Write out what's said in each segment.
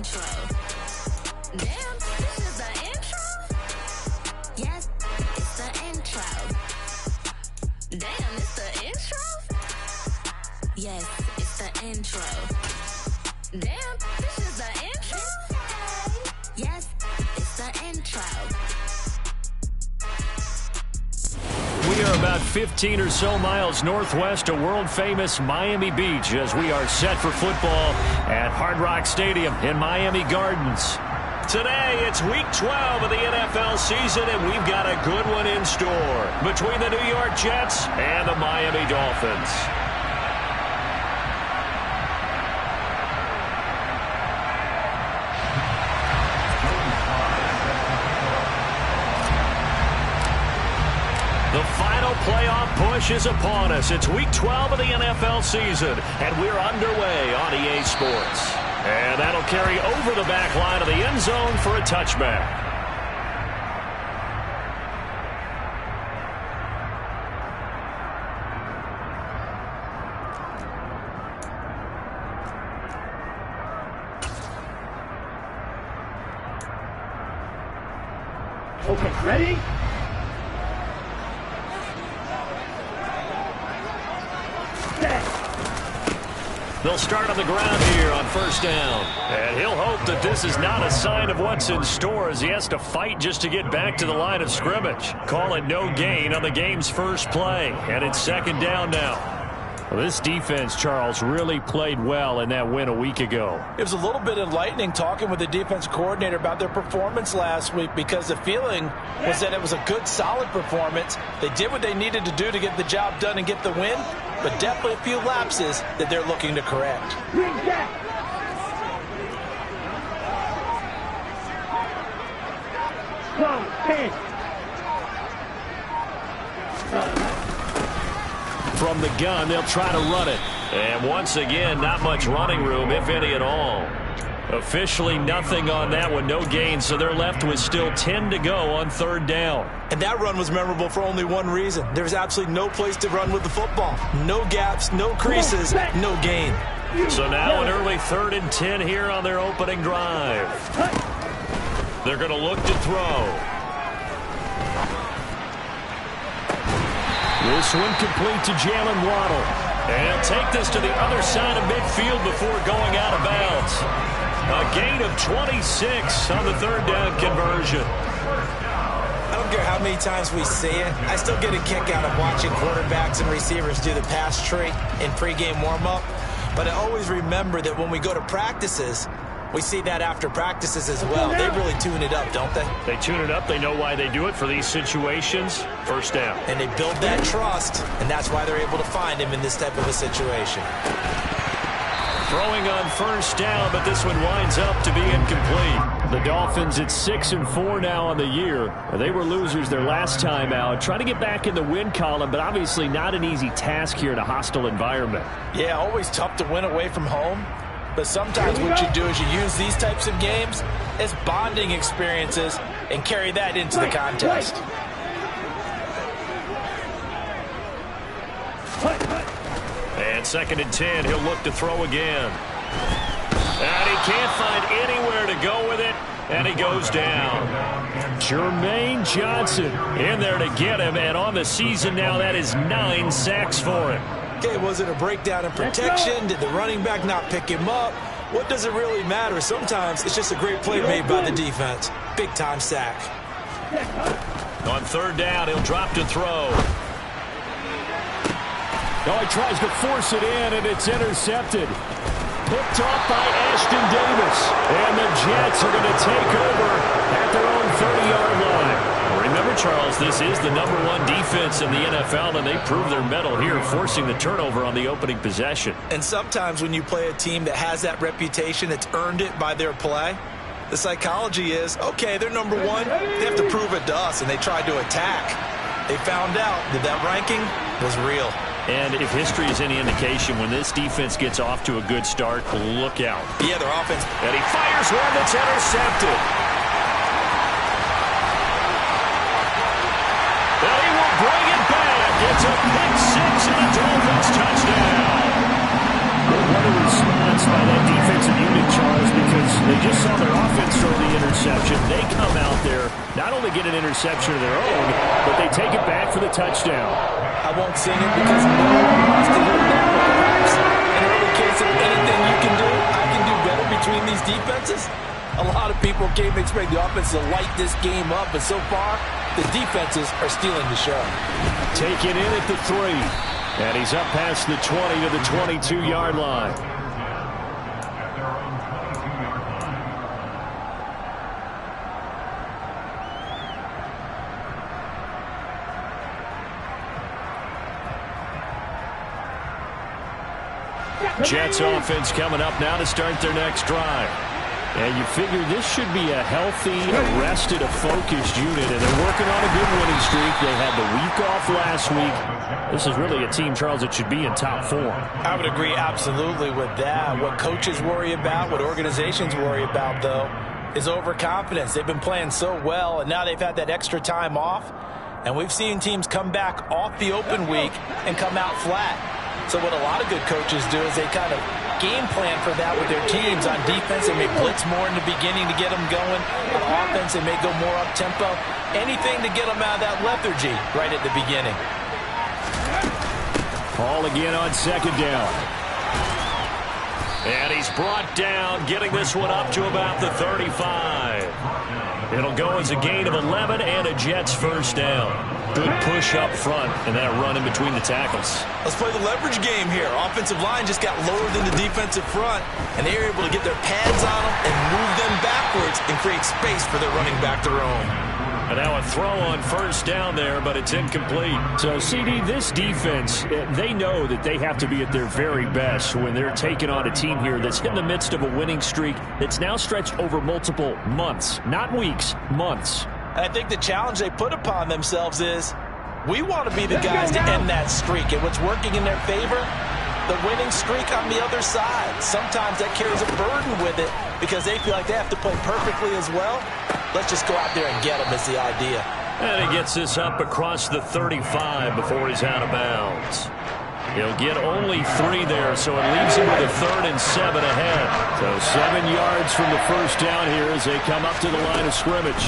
intro. Damn, this is the intro? Yes, it's the intro. Damn, it's the intro? Yes, it's the intro. Damn, this is the intro? Yes, it's the intro. We are about 15 or so miles northwest of world-famous Miami Beach as we are set for football at Hard Rock Stadium in Miami Gardens. Today, it's Week 12 of the NFL season, and we've got a good one in store between the New York Jets and the Miami Dolphins. The final playoff push is upon us. It's Week 12 of the NFL season, and we're underway on EA Sports. And that'll carry over the back line of the end zone for a touchback. Okay, ready? They'll start on the ground here on first down. And he'll hope that this is not a sign of what's in store as he has to fight just to get back to the line of scrimmage. Call it no gain on the game's first play. And it's second down now. Well, this defense, Charles, really played well in that win a week ago. It was a little bit enlightening talking with the defense coordinator about their performance last week because the feeling was that it was a good, solid performance. They did what they needed to do to get the job done and get the win, but definitely a few lapses that they're looking to correct. From the gun, they'll try to run it. And once again, not much running room, if any at all. Officially nothing on that one, no gain, so they're left with still 10 to go on third down. And that run was memorable for only one reason. There's absolutely no place to run with the football. No gaps, no creases, no gain. So now an early 3rd and 10 here on their opening drive. They're going to look to throw. This one complete to Jalen Waddle. And take this to the other side of midfield before going out of bounds. A gain of 26 on the third down conversion. I don't care how many times we see it. I still get a kick out of watching quarterbacks and receivers do the pass tree in pregame warm-up. But I always remember that when we go to practices, we see that after practices as well. They really tune it up, don't they? They tune it up. They know why they do it for these situations. First down. And they build that trust, and that's why they're able to find him in this type of a situation. Throwing on first down, but this one winds up to be incomplete. The Dolphins at 6-4 now on the year. They were losers their last time out. Trying to get back in the win column, but obviously not an easy task here in a hostile environment. Yeah, always tough to win away from home. But sometimes what you do is you use these types of games as bonding experiences and carry that into the contest. And 2nd and 10, he'll look to throw again. And he can't find anywhere to go with it, and he goes down. Jermaine Johnson in there to get him, and on the season now, that is 9 sacks for him. Okay, was it a breakdown in protection? Did the running back not pick him up? What does it really matter? Sometimes it's just a great play made by the defense. Big-time sack. On third down, he'll drop to throw. Oh, he tries to force it in, and it's intercepted. Picked off by Ashton Davis. And the Jets are going to take over at their own 30-yard line. Remember, Charles, this is the #1 defense in the NFL, and they prove their mettle here, forcing the turnover on the opening possession. And sometimes when you play a team that has that reputation, that's earned it by their play, the psychology is, okay, they're #1. They have to prove it to us, and they tried to attack. They found out that that ranking was real. And if history is any indication, when this defense gets off to a good start, look out. Yeah, their offense. And he fires one that's intercepted. And he will bring it back. It's a pick six and a Dolphins touchdown. What a response by that defensive unit, Charles, because they just an interception of their own, but they take it back for the touchdown. I won't sing it because no one wants to hear that, but perhaps in early case of anything you can do, I can do better between these defenses. A lot of people came to expect the offense to light this game up, but so far, the defenses are stealing the show. Taken in at the 3, and he's up past the 20 to the 22-yard line. Jets offense coming up now to start their next drive. And you figure this should be a healthy, arrested, a focused unit, and they're working on a good winning streak. They had the week off last week. This is really a team, Charles, that should be in top form. I would agree absolutely with that. What coaches worry about, what organizations worry about, though, is overconfidence. They've been playing so well, and now they've had that extra time off. And we've seen teams come back off the open week and come out flat. So what a lot of good coaches do is they kind of game plan for that with their teams. On defense, they may blitz more in the beginning to get them going. On offense, they may go more up-tempo. Anything to get them out of that lethargy right at the beginning. Ball again on second down. And he's brought down, getting this one up to about the 35. It'll go as a gain of 11 and a Jets first down. Good push up front and that run in between the tackles. Let's play the leverage game here. Offensive line just got lower than the defensive front, and they were able to get their pads on them and move them backwards and create space for their running back to roam. And now a throw on first down there, but it's incomplete. So, CD, this defense, they know that they have to be at their very best when they're taking on a team here that's in the midst of a winning streak that's now stretched over multiple months, not weeks, months. And I think the challenge they put upon themselves is we want to be the guys to end that streak. And what's working in their favor? The winning streak on the other side. Sometimes that carries a burden with it because they feel like they have to play perfectly as well. Let's just go out there and get them is the idea. And he gets this up across the 35 before he's out of bounds. He'll get only 3 there, so it leaves him with a 3rd and 7 ahead. So 7 yards from the first down here as they come up to the line of scrimmage.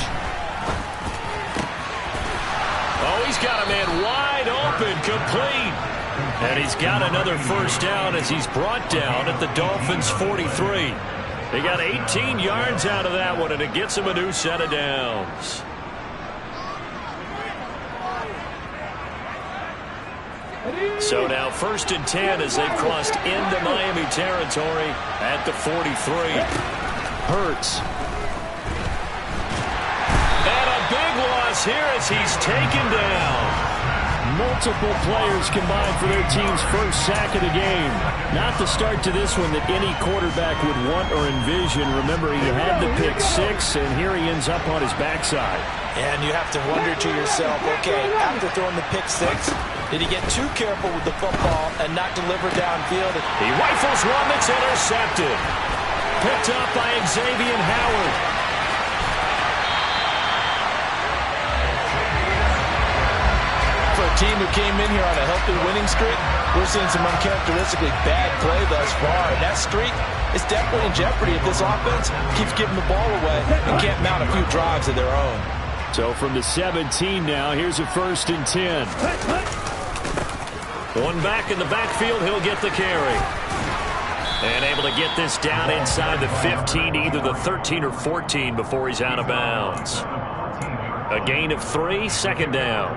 Oh, he's got a man wide open, complete. And he's got another first down as he's brought down at the Dolphins' 43. They got 18 yards out of that one, and it gets him a new set of downs. So now 1st and 10 as they've crossed into Miami territory at the 43. Hurts. And a big loss here as he's taken down. Multiple players combined for their team's first sack of the game. Not the start to this one that any quarterback would want or envision. Remember, he had the pick 6, and here he ends up on his backside. And you have to wonder to yourself, okay, after throwing the pick 6, did he get too careful with the football and not deliver downfield? He rifles one that's intercepted. Picked up by Xavier Howard. For a team who came in here on a healthy winning streak, we're seeing some uncharacteristically bad play thus far. And that streak is definitely in jeopardy if this offense keeps giving the ball away and can't mount a few drives of their own. So from the 17 now, here's a 1st and 10. One back in the backfield, he'll get the carry. And able to get this down inside the 15, either the 13 or 14 before he's out of bounds. A gain of 3, 2nd down.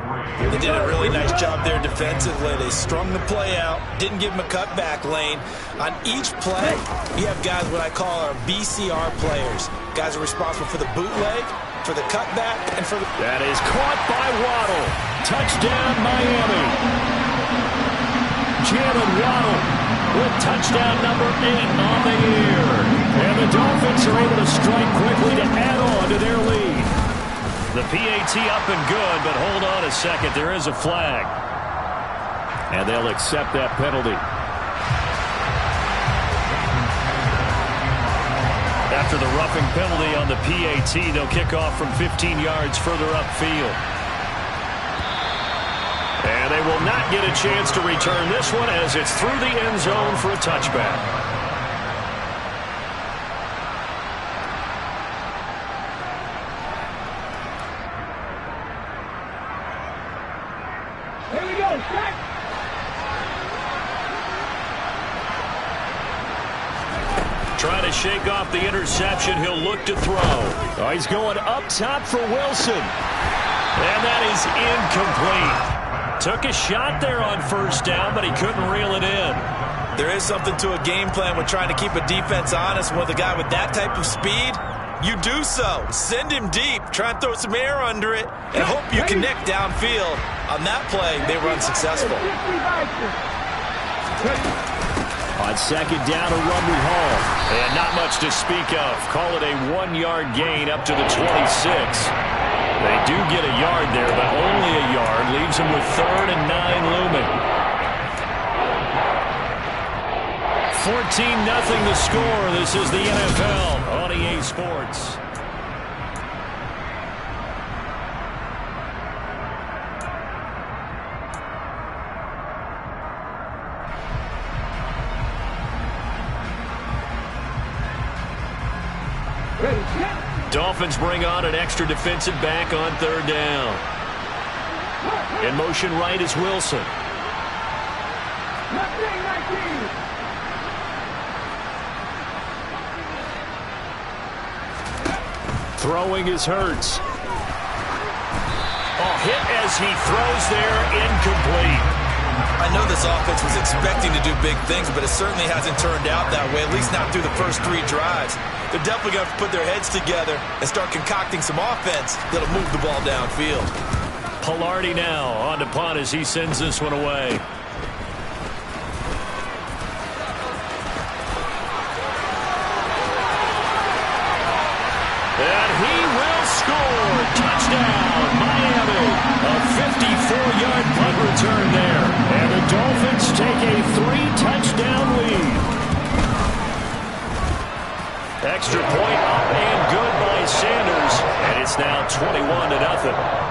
They did a really nice job there defensively. They strung the play out, didn't give him a cutback lane. On each play, you have guys what I call our BCR players. Guys are responsible for the bootleg, for the cutback, and for the... That is caught by Waddle. Touchdown, Miami. Jalen Waddle with touchdown number 8 on the year. And the Dolphins are able to strike quickly to add on to their lead. The PAT up and good, but hold on a second. There is a flag. And they'll accept that penalty. After the roughing penalty on the PAT, they'll kick off from 15 yards further upfield. And they will not get a chance to return this one as it's through the end zone for a touchback. Trying to shake off the interception. He'll look to throw. Oh, he's going up top for Wilson. And that is incomplete. Took a shot there on first down, but he couldn't reel it in. There is something to a game plan with trying to keep a defense honest. With a guy with that type of speed, you do so. Send him deep. Try and throw some air under it and hope you connect downfield. On that play, they were unsuccessful. On second down, a run with Hall. And not much to speak of. Call it a 1-yard gain up to the 26. They do get a yard there, but only a yard. Leaves them with 3rd and 9 looming. 14-0 the score. This is the NFL on EA Sports. Dolphins bring on an extra defensive back on 3rd down. In motion right is Wilson. Throwing is Hurts. Oh, hit as he throws there, incomplete. I know this offense was expecting to do big things, but it certainly hasn't turned out that way, at least not through the first 3 drives. They're definitely going to put their heads together and start concocting some offense that'll move the ball downfield. Pilardi now on to punt as he sends this one away. And he will score. Touchdown, Miami. A 54-yard punt return there. And the Dolphins take a 3-touchdown lead. Extra point up and good by Sanders. And it's now 21-0.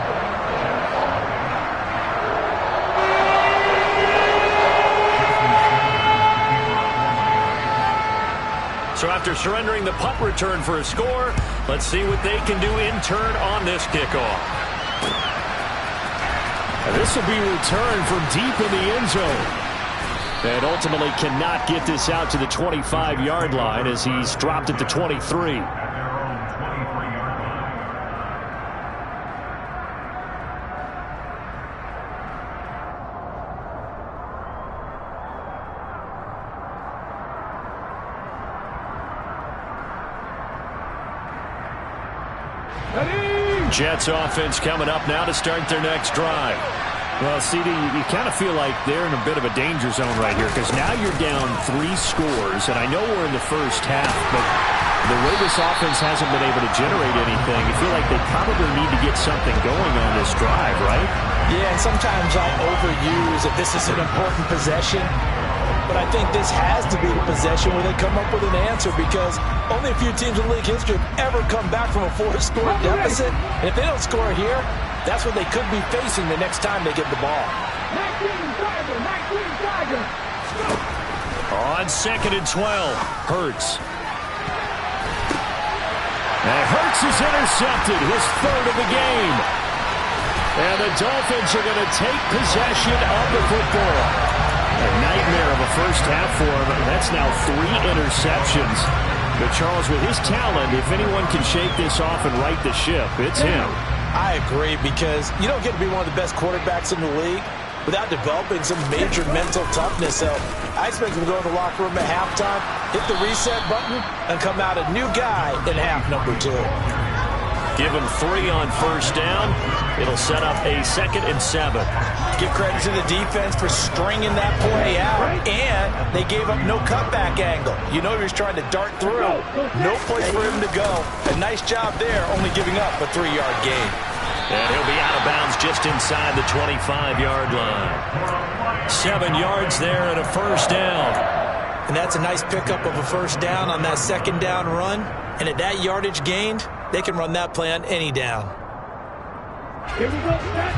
So after surrendering the punt return for a score, let's see what they can do in turn on this kickoff. And this will be returned from deep in the end zone. And ultimately cannot get this out to the 25-yard line as he's dropped at the 23. Jets offense coming up now to start their next drive. Well, CD, you kind of feel like they're in a bit of a danger zone right here because now you're down 3 scores, and I know we're in the first half, but the way this offense hasn't been able to generate anything, you feel like they probably need to get something going on this drive, right? Yeah, and sometimes I overuse that this is an important possession, but I think this has to be the possession where they come up with an answer because only a few teams in league history have ever come back from a 4-score deficit, and if they don't score here, that's what they could be facing the next time they get the ball. On 2nd and 12, Hurts. And Hurts is intercepted, his 3rd of the game. And the Dolphins are going to take possession of the football. A nightmare of a first half for him. That's now 3 interceptions. But Charles, with his talent, if anyone can shake this off and right the ship, it's him. I agree because you don't get to be one of the best quarterbacks in the league without developing some major mental toughness. So I expect him to go in the locker room at halftime, hit the reset button, and come out a new guy in half number 2. Give him 3 on first down. It'll set up a 2nd and 7. Give credit to the defense for stringing that play out, and they gave up no cutback angle. You know he was trying to dart through. No place for him to go. A nice job there, only giving up a 3-yard gain. And he'll be out of bounds just inside the 25-yard line. 7 yards there and a first down. And that's a nice pickup of a first down on that 2nd down run. And at that yardage gained, they can run that play on any down. Here we go, set.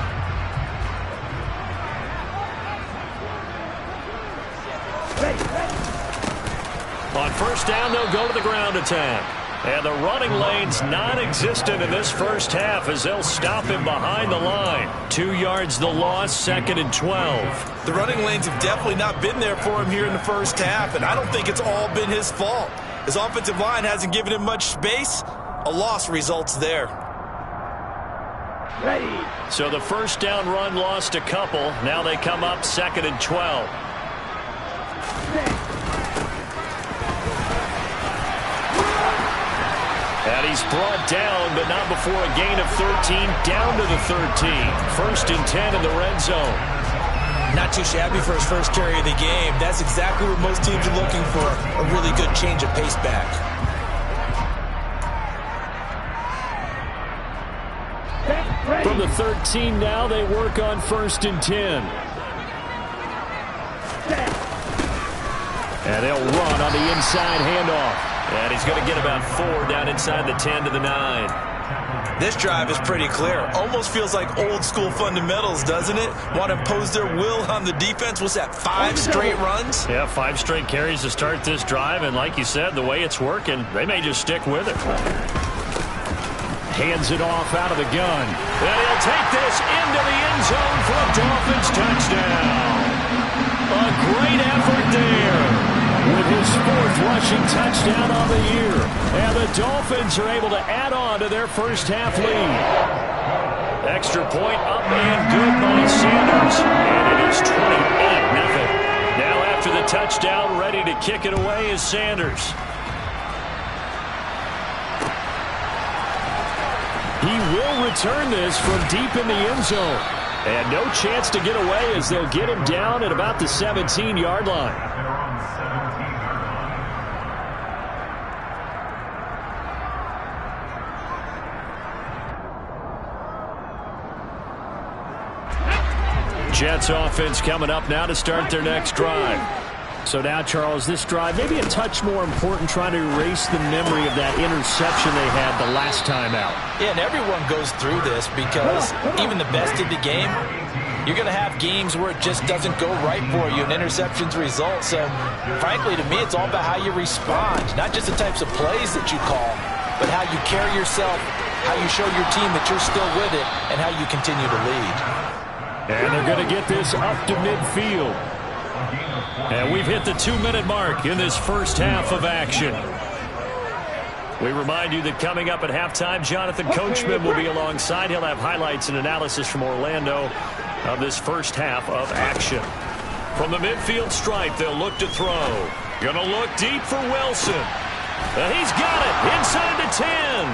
On first down, they'll go to the ground attack. And the running lane's non-existent in this first half as they'll stop him behind the line. 2 yards the loss, 2nd and 12. The running lanes have definitely not been there for him here in the first half, and I don't think it's all been his fault. His offensive line hasn't given him much space. A loss results there. Ready. So the first down run lost a couple. Now they come up 2nd and 12. And he's brought down, but not before a gain of 13, down to the 13. 1st and 10 in the red zone. Not too shabby for his first carry of the game. That's exactly what most teams are looking for, a really good change of pace back. From the 13 now, they work on 1st and 10. And they'll run on the inside handoff. And he's going to get about 4 down inside the 10 to the 9. This drive is pretty clear. Almost feels like old school fundamentals, doesn't it? Want to impose their will on the defense. What's that, 5 straight runs? Yeah, 5 straight carries to start this drive. And like you said, the way it's working, they may just stick with it. Hands it off out of the gun. And he'll take this into the end zone for a Dolphins touchdown. A great effort there with his 4th rushing touchdown on the year. And the Dolphins are able to add on to their first half lead. Extra point up and good by Sanders. And it is 28-0. Now after the touchdown, ready to kick it away is Sanders. He will return this from deep in the end zone. And no chance to get away as they'll get him down at about the 17-yard line. Jets offense coming up now to start their next drive. So now, Charles, this drive maybe a touch more important, trying to erase the memory of that interception they had the last time out. Yeah, and everyone goes through this because even the best in the game, you're going to have games where it just doesn't go right for you and interceptions result. So, frankly, to me, it's all about how you respond, not just the types of plays that you call, but how you carry yourself, how you show your team that you're still with it, and how you continue to lead. And they're going to get this up to midfield. And we've hit the 2-minute mark in this first half of action. We remind you that coming up at halftime, Jonathan Coachman will be alongside. He'll have highlights and analysis from Orlando of this first half of action. From the midfield stripe, they'll look to throw. Gonna look deep for Wilson. He's got it inside the 10.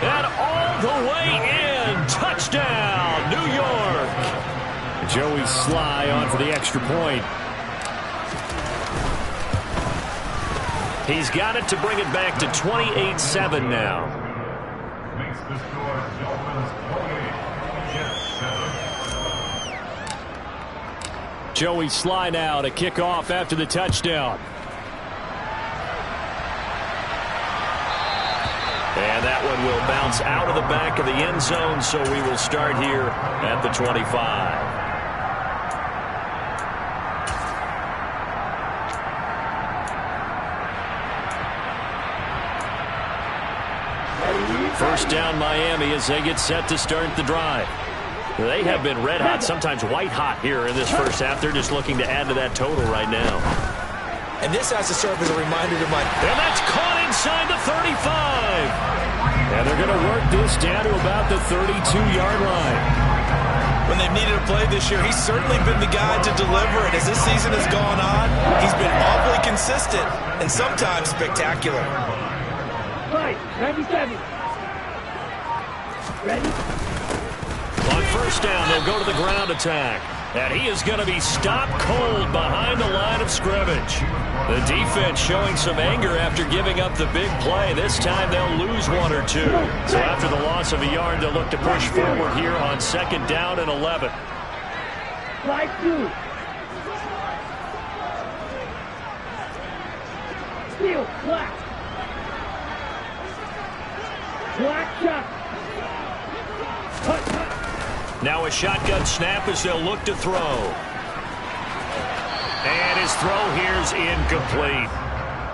And all the way in. Touchdown, New York. Joey Sly on for the extra point. He's got it to bring it back to 28-7 now. Joey Sly now to kick off after the touchdown. And that one will bounce out of the back of the end zone, so we will start here at the 25. First down Miami as they get set to start the drive. They have been red hot, sometimes white hot here in this first half. They're just looking to add to that total right now. And this has to serve as a reminder to Mike. And that's caught inside the 35. And they're going to work this down to about the 32-yard line. When they've needed a play this year, he's certainly been the guy to deliver it. As this season has gone on, he's been awfully consistent and sometimes spectacular. Right, 97. Ready? On first down, they'll go to the ground attack. And he is going to be stopped cold behind the line of scrimmage. The defense showing some anger after giving up the big play. This time they'll lose 1 or 2. So after the loss of a yard, they'll look to push forward here on 2nd down and 11. Slide 2. Steal, black. Black shot. Now a shotgun snap as they'll look to throw. And his throw here's incomplete.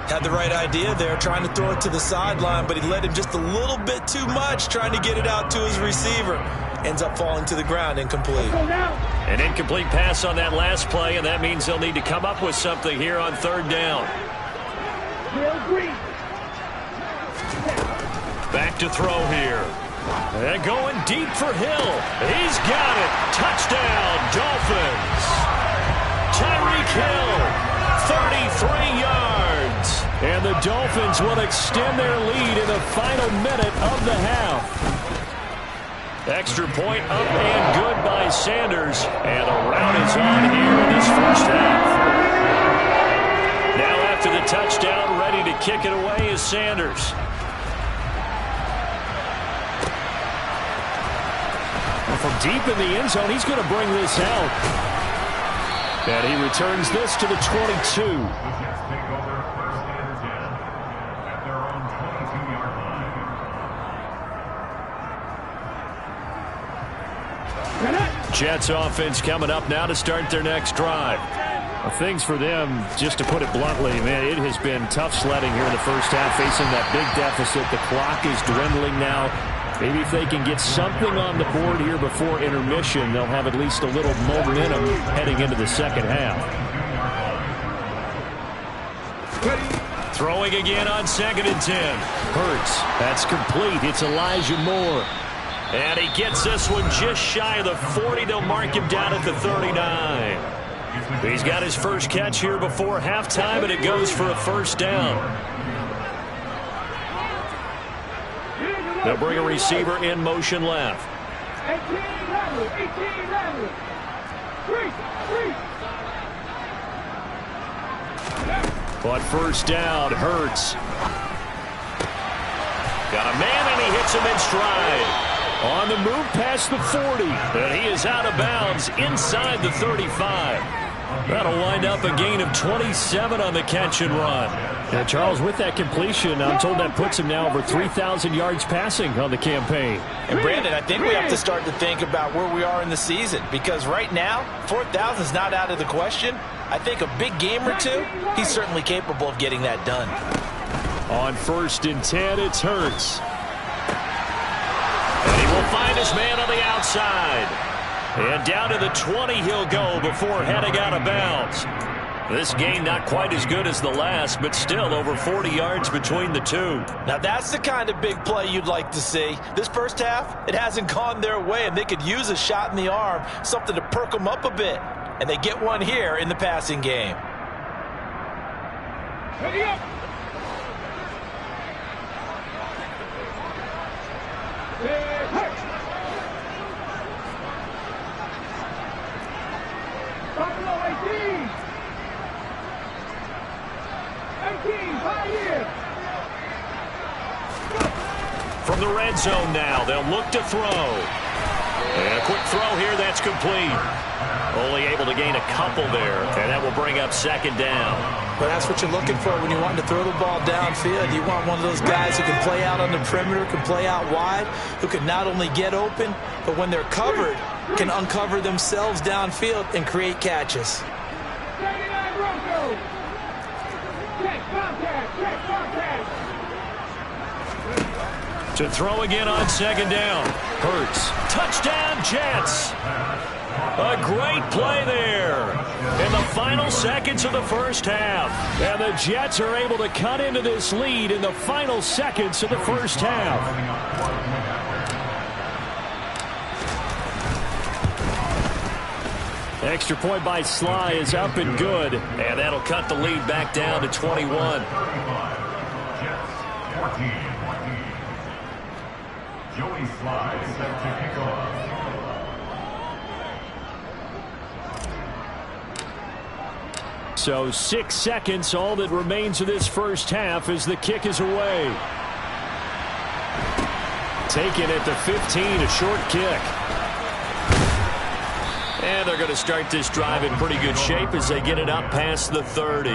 Had the right idea there, trying to throw it to the sideline, but he led him just a little bit too much, trying to get it out to his receiver. Ends up falling to the ground, incomplete. An incomplete pass on that last play, and that means they'll need to come up with something here on third down. Back to throw here. And going deep for Hill. He's got it. Touchdown, Dolphins. Tyreek Hill, 33 yards. And the Dolphins will extend their lead in the final minute of the half. Extra point up and good by Sanders. And the rout is on here in this first half. Now after the touchdown, ready to kick it away is Sanders. From deep in the end zone, he's going to bring this out. And he returns this to the 22. Jets offense coming up now to start their next drive. Well, things for them, just to put it bluntly, man, it has been tough sledding here in the first half, facing that big deficit. The clock is dwindling now. Maybe if they can get something on the board here before intermission, they'll have at least a little momentum heading into the second half. Throwing again on 2nd and 10. Hurts. That's complete. It's Elijah Moore. And he gets this one just shy of the 40. They'll mark him down at the 39. He's got his first catch here before halftime, and it goes for a first down. They'll bring a receiver in motion left. 18 level. But first down, Hurts. Got a man, and he hits him in stride. On the move past the 40. And he is out of bounds inside the 35. That'll wind up a gain of 27 on the catch and run. Yeah, Charles, with that completion, I'm told that puts him now over 3,000 yards passing on the campaign. And Brandon, I think we have to start to think about where we are in the season, because right now, 4,000 is not out of the question. I think a big game or two, he's certainly capable of getting that done. On 1st and 10, it's Hurts. And he will find his man on the outside. And down to the 20 he'll go before heading out of bounds. This game not quite as good as the last, but still over 40 yards between the two. Now that's the kind of big play you'd like to see. This first half, it hasn't gone their way, and they could use a shot in the arm, something to perk them up a bit. And they get one here in the passing game. Ready up. From the red zone now, they'll look to throw. And a quick throw here, that's complete. Only able to gain a couple there, and that will bring up 2nd down. But that's what you're looking for when you want to throw the ball downfield. You want one of those guys who can play out on the perimeter, can play out wide, who can not only get open, but when they're covered, can uncover themselves downfield and create catches. To throw again on 2nd down. Hurts. Touchdown, Jets. A great play there in the final seconds of the first half. And the Jets are able to cut into this lead in the final seconds of the first half. Extra point by Sly is up and good. And that'll cut the lead back down to 21. Joey Sly set to kick off. So 6 seconds, all that remains of this first half as the kick is away. Taken at the 15, a short kick. And they're going to start this drive in pretty good shape as they get it up past the 30.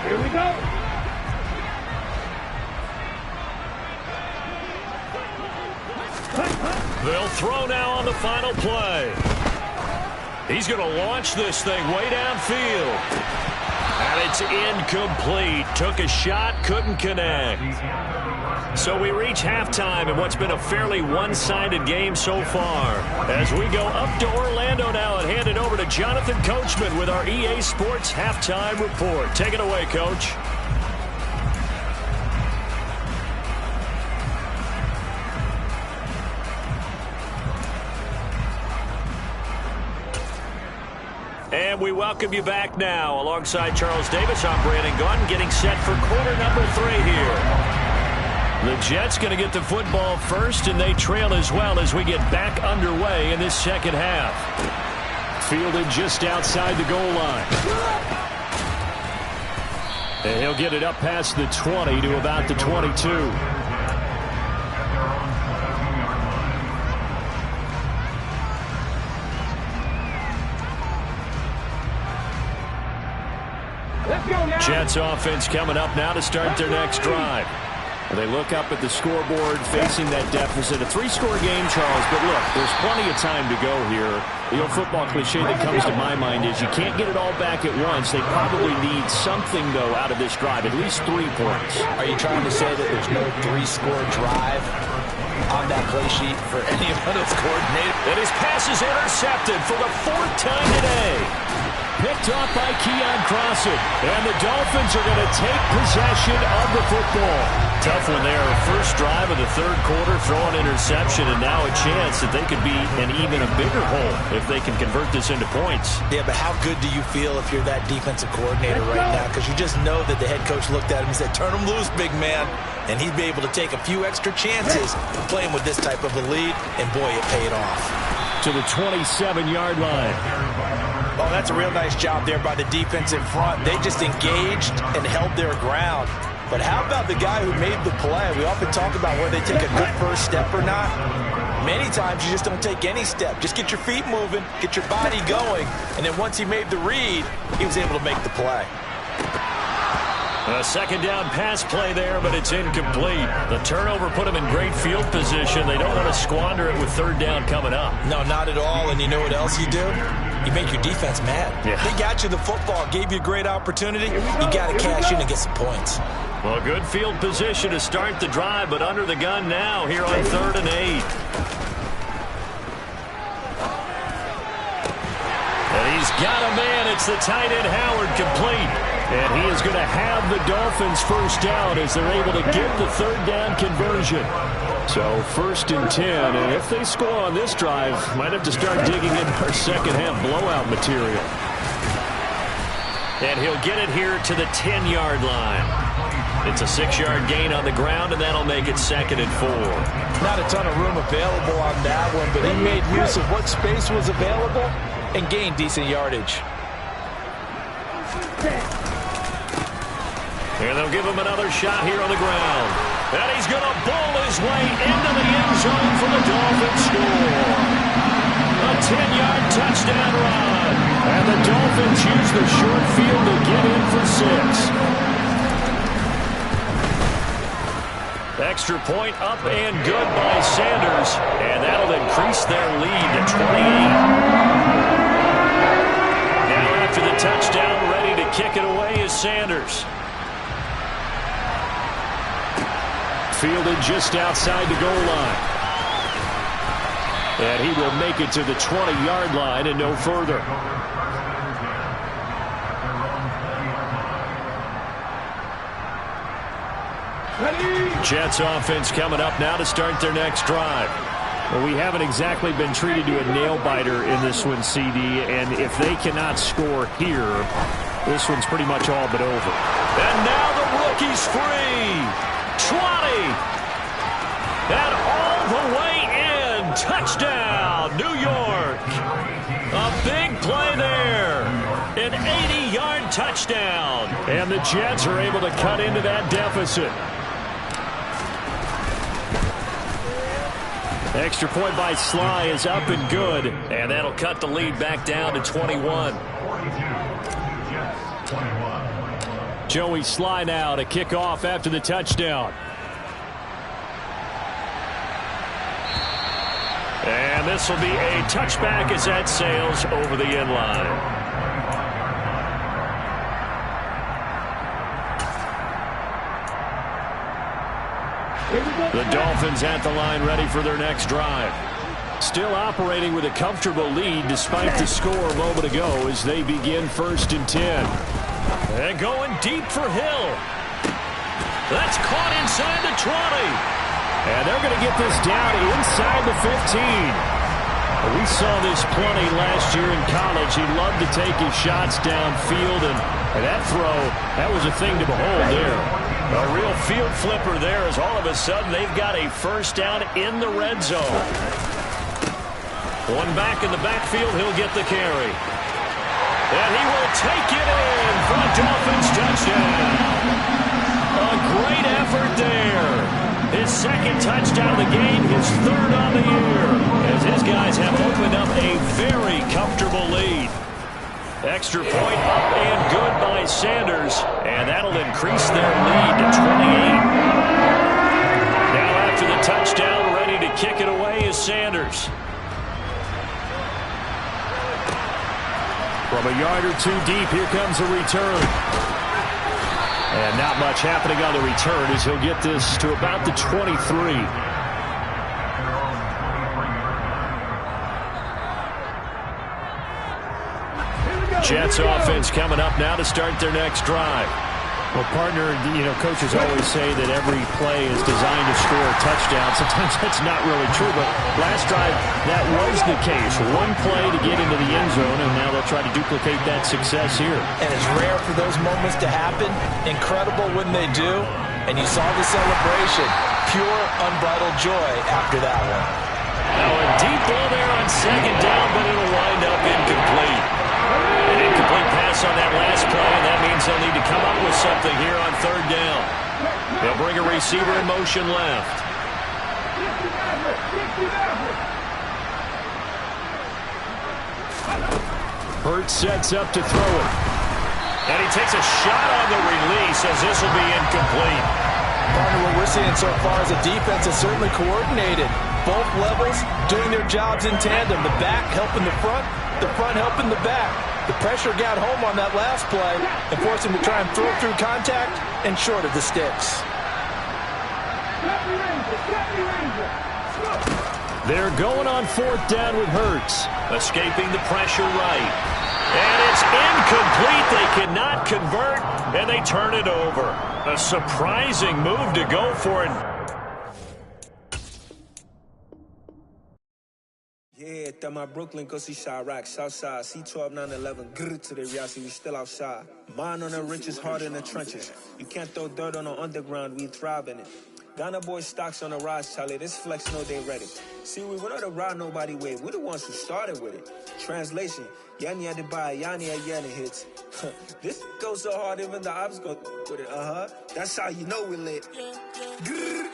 Here we go. They'll throw now on the final play. He's going to launch this thing way downfield. And it's incomplete. Took a shot, couldn't connect. So we reach halftime in what's been a fairly one-sided game so far. As we go up to Orlando now and hand it over to Jonathan Coachman with our EA Sports Halftime Report. Take it away, Coach. And we welcome you back now. Alongside Charles Davis, I'm Brandon Gunn, getting set for quarter number 3 here. The Jets going to get the football first, and they trail as well as we get back underway in this second half. Fielded just outside the goal line. And he'll get it up past the 20 to about the 22. Jets offense coming up now to start their next drive. They look up at the scoreboard facing that deficit. A 3-score game, Charles, but look, there's plenty of time to go here. The old football cliche that comes to my mind is you can't get it all back at once. They probably need something, though, out of this drive, at least 3 points. Are you trying to say that there's no 3-score drive on that play sheet for any of those coordinators? And his pass is intercepted for the 4th time today. Picked off by Keon Crossen. And the Dolphins are going to take possession of the football. Tough one there. First drive of the 3rd quarter, throw an interception, and now a chance that they could be in even a bigger hole if they can convert this into points. Yeah, but how good do you feel if you're that defensive coordinator right now? Because you just know that the head coach looked at him and said, turn him loose, big man. And he'd be able to take a few extra chances playing with this type of a lead, and boy, it paid off. To the 27-yard line. Oh, that's a real nice job there by the defense in front. They just engaged and held their ground. But how about the guy who made the play? We often talk about whether they take a good first step or not. Many times you just don't take any step. Just get your feet moving, get your body going, and then once he made the read, he was able to make the play. A second down pass play there, but it's incomplete. The turnover put them in great field position. They don't want to squander it with 3rd down coming up. No, not at all. And you know what else you do? You make your defense mad. Yeah. They got you the football, gave you a great opportunity. You got to cash in and get some points. Well, good field position to start the drive, but under the gun now here on 3rd and 8. And he's got a man. It's the tight end Howard, complete. And he is going to have the Dolphins first down as they're able to get the 3rd down conversion. So 1st and 10, and if they score on this drive, might have to start digging in our second half blowout material. And he'll get it here to the 10-yard line. It's a 6-yard gain on the ground, and that'll make it 2nd and 4. Not a ton of room available on that one, but he made use of what space was available and gained decent yardage. And they'll give him another shot here on the ground. And he's going to bowl his way into the end zone for the Dolphins score. A 10-yard touchdown run. And the Dolphins use the short field to get in for 6. Extra point up and good by Sanders. And that'll increase their lead to 28. Now after the touchdown, ready to kick it away is Sanders. Fielded just outside the goal line. And he will make it to the 20-yard line and no further. Jets offense coming up now to start their next drive. Well, we haven't exactly been treated to a nail-biter in this one, CD, and if they cannot score here, this one's pretty much all but over. And now the rookie's free. 20. And all the way in. Touchdown, New York. A big play there. An 80-yard touchdown. And the Jets are able to cut into that deficit. Extra point by Sly is up and good. And that'll cut the lead back down to 21. Joey Sly now to kick off after the touchdown. And this will be a touchback as that sails over the end line. The Dolphins at the line ready for their next drive. Still operating with a comfortable lead despite the score a moment ago as they begin 1st and 10. And going deep for Hill. That's caught inside the 20. And they're going to get this down inside the 15. We saw this plenty last year in college. He loved to take his shots downfield, and that throw, that was a thing to behold there. A real field flipper there as all of a sudden they've got a first down in the red zone. One back in the backfield, he'll get the carry. And he will take it in for a Dolphins touchdown. A great effort there. His 2nd touchdown of the game, his 3rd on the year, as his guys have opened up a very comfortable lead. Extra point up and good by Sanders, and that'll increase their lead to 28. Now after the touchdown, ready to kick it away is Sanders. From a yard or two deep, here comes a return. And not much happening on the return as he'll get this to about the 23. Jets offense coming up now to start their next drive. Well, partner, coaches always say that every play is designed to score a touchdown. Sometimes that's not really true, but last drive, that was the case. One play to get into the end zone, and now they'll try to duplicate that success here. And it's rare for those moments to happen. Incredible when they do. And you saw the celebration. Pure, unbridled joy after that one. Now a deep ball there on 2nd down, but it'll wind up incomplete. An incomplete pass on that last play, and that means they'll need to come up with something here on 3rd down. They'll bring a receiver in motion left. Hurts sets up to throw it. And he takes a shot on the release as this will be incomplete. Partner, what we're seeing so far is a defense is certainly coordinated. Both levels doing their jobs in tandem. The back helping the front helping the back. The pressure got home on that last play and forced him to try and throw through contact and short of the sticks. They're going on 4th down with Hurts. Escaping the pressure right. And it's incomplete. They cannot convert, and they turn it over. A surprising move to go for it. Yeah, that my Brooklyn, go see Chirac, Southside, C12, 911, grrr to the Riasi, we still outside. Mine on the riches, hard in the trenches. You can't throw dirt on the underground, we thrive in it. Ghana boys stocks on the rise, Charlie, this flex know they ready. See, we went on the ride nobody with, we're the ones who started with it. Translation, Yanni had to buy, Yanni had Yanni hits. This goes so hard, even the ops go with it, That's how you know we lit. Grrr.